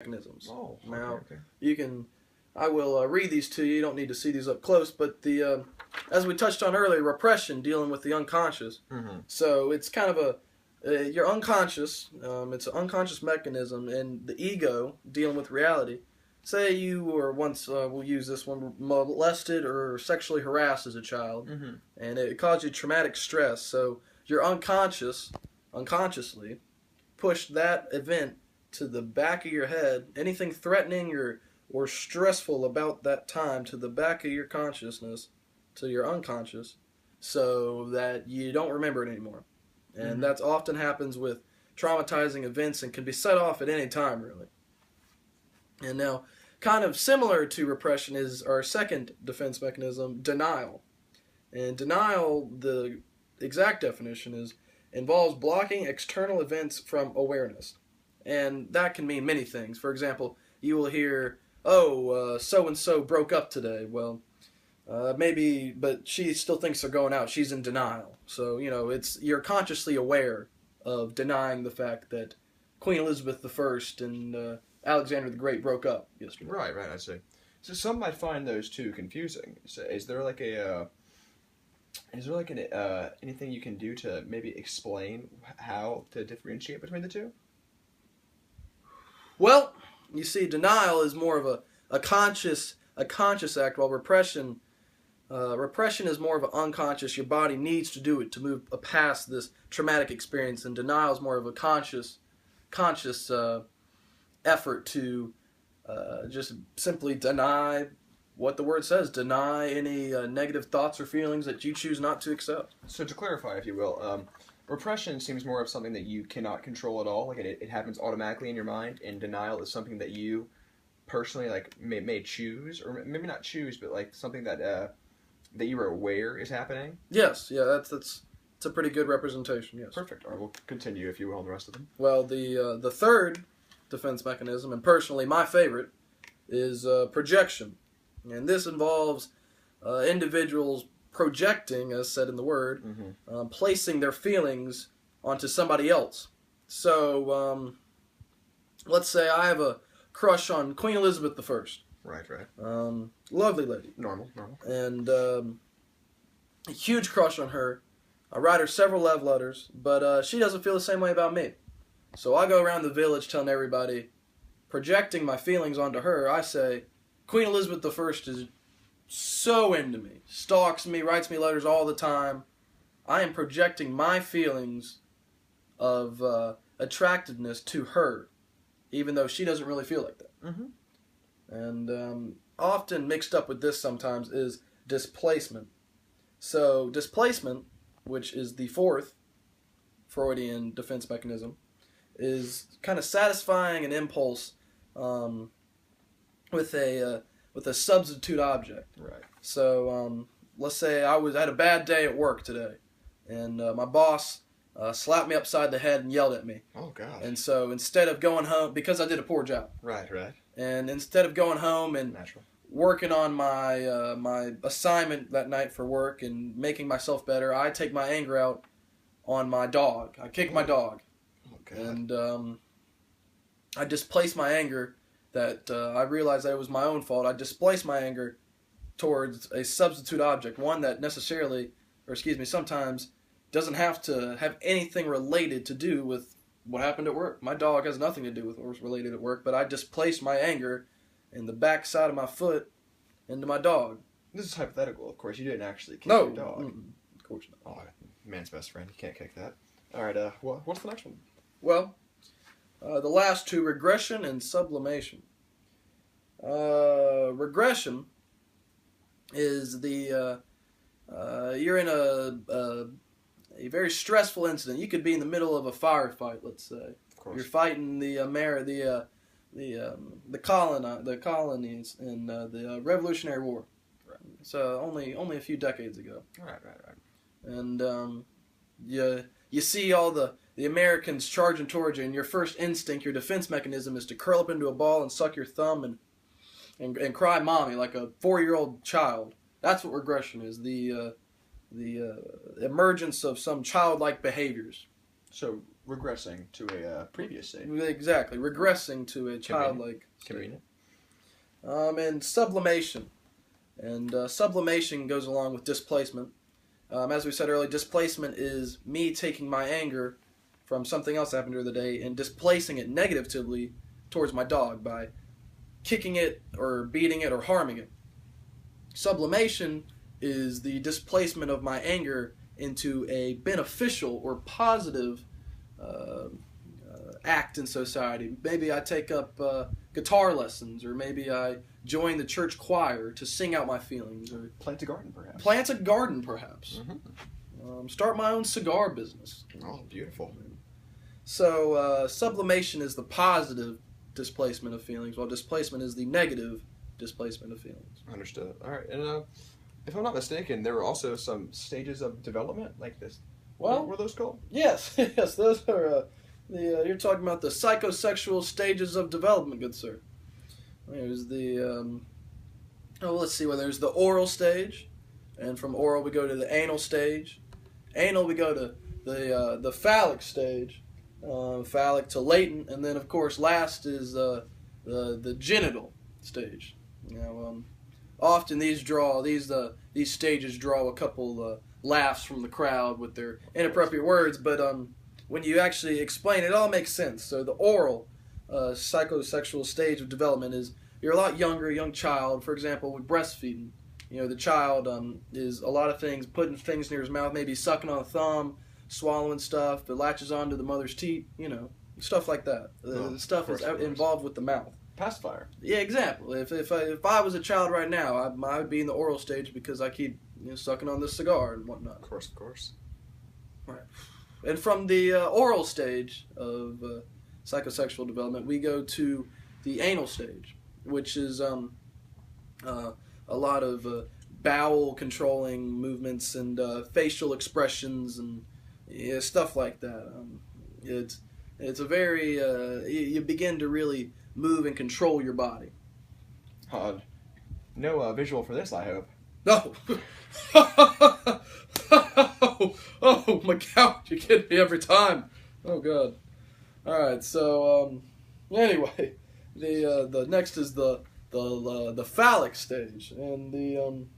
mechanisms. Oh, okay, Now, okay. you can, I will read these to you. You don't need to see these up close, but as we touched on earlier, repression dealing with the unconscious. Mm-hmm. So it's kind of you're unconscious. It's an unconscious mechanism, and the ego dealing with reality. Say you were once, we'll use this one, molested or sexually harassed as a child, Mm-hmm. and it caused you traumatic stress. So your unconsciously, pushed that event to the back of your head. Anything threatening or stressful about that time to the back of your consciousness, to your unconscious, so that you don't remember it anymore. And Mm-hmm. that often happens with traumatizing events and can be set off at any time, really. And now, kind of similar to repression is our second defense mechanism, denial. And denial, the exact definition is, involves blocking external events from awareness. And that can mean many things. For example, you will hear, so-and-so broke up today. Well, maybe, but she still thinks they're going out. She's in denial. So, you're consciously aware of denying the fact that Queen Elizabeth I and Alexander the Great broke up yesterday. Right, I see. So some might find those two confusing. So is there like anything you can do to maybe explain how to differentiate between the two? Well, you see, denial is more of a conscious act, while repression is more of an unconscious. Your body needs to do it to move past this traumatic experience, and denial is more of a conscious effort to just simply deny what the word says, deny any negative thoughts or feelings that you choose not to accept. So to clarify, if you will, repression seems more of something that you cannot control at all. Like it happens automatically in your mind, and denial is something that you personally may choose, or maybe not choose, but like something that that you are aware is happening. Yes, yeah, that's a pretty good representation. Yes. Perfect. All right, we'll continue if you will on the rest of them. Well, the third defense mechanism, and personally my favorite, is projection. And this involves individuals projecting, as said in the word, placing their feelings onto somebody else. So, let's say I have a crush on Queen Elizabeth I. Right. Lovely lady. Normal. And a huge crush on her. I write her several love letters, but she doesn't feel the same way about me. So I go around the village telling everybody, projecting my feelings onto her. I say, Queen Elizabeth I is so into me, stalks me, writes me letters all the time. I am projecting my feelings of attractiveness to her, even though she doesn't really feel like that. Mm-hmm. And often mixed up with this sometimes is displacement. So displacement, which is the fourth Freudian defense mechanism, is kind of satisfying an impulse with a substitute object. Right. So let's say I had a bad day at work today, and my boss slapped me upside the head and yelled at me. Oh gosh. And so instead of going home, because I did a poor job. Right. And instead of going home and Natural. working on my my assignment that night for work and making myself better, I take my anger out on my dog. I kick my dog. Oh god. And I displace my anger. That I realized that it was my own fault. I displaced my anger towards a substitute object, one that sometimes doesn't have to have anything related to do with what happened at work. My dog has nothing to do with what was related at work, but I displaced my anger in the back side of my foot into my dog. This is hypothetical, of course. You didn't actually kick your dog. Of course not. Oh, man's best friend. You can't kick that. All right. What's the next one? Well, the last two, regression and sublimation. Regression is you're in a very stressful incident. You could be in the middle of a firefight, let's say. Of course. You're fighting the colonies in the Revolutionary War. Right. So only a few decades ago. Right. And you see all the Americans charging towards you, and your first instinct, your defense mechanism, is to curl up into a ball and suck your thumb and cry mommy like a 4-year-old child. That's what regression is, the emergence of some childlike behaviors. So regressing to a previous state. Exactly, regressing to a childlike state. Convenient. And sublimation. And sublimation goes along with displacement. As we said earlier, displacement is me taking my anger from something else that happened during the day and displacing it negatively towards my dog by kicking it or beating it or harming it. Sublimation is the displacement of my anger into a beneficial or positive act in society. Maybe I take up guitar lessons, or maybe I join the church choir to sing out my feelings, or Plant a garden, perhaps. Plant a garden, perhaps. Start my own cigar business. Oh, beautiful. So sublimation is the positive displacement of feelings, while displacement is the negative displacement of feelings. Understood. All right, and if I'm not mistaken, there were also some stages of development like this. Well, what were those called? Yes, yes, those are you're talking about the psychosexual stages of development, good sir. There's the let's see. Well, there's the oral stage, and from oral we go to the anal stage. Anal we go to the phallic stage, phallic to latent, and then of course last is the genital stage. Often these stages draw a couple laughs from the crowd with their inappropriate words, but when you actually explain it, it all makes sense. So the oral psychosexual stage of development is you're a lot younger, a young child. For example, with breastfeeding, the child is a lot of things, putting things near his mouth, maybe sucking on a thumb, swallowing stuff that latches onto the mother's teeth, stuff like that. The stuff is involved with the mouth. Pacifier. Yeah, example. If I was a child right now, I would be in the oral stage because I keep sucking on this cigar and whatnot. Of course. Right. And from the oral stage of psychosexual development, we go to the anal stage, which is a lot of bowel controlling movements and facial expressions and stuff like that. It's a very you begin to really move and control your body. No visual for this, I hope. No. Oh my God! You get me every time. Oh God! All right. So anyway, the next is the phallic stage, and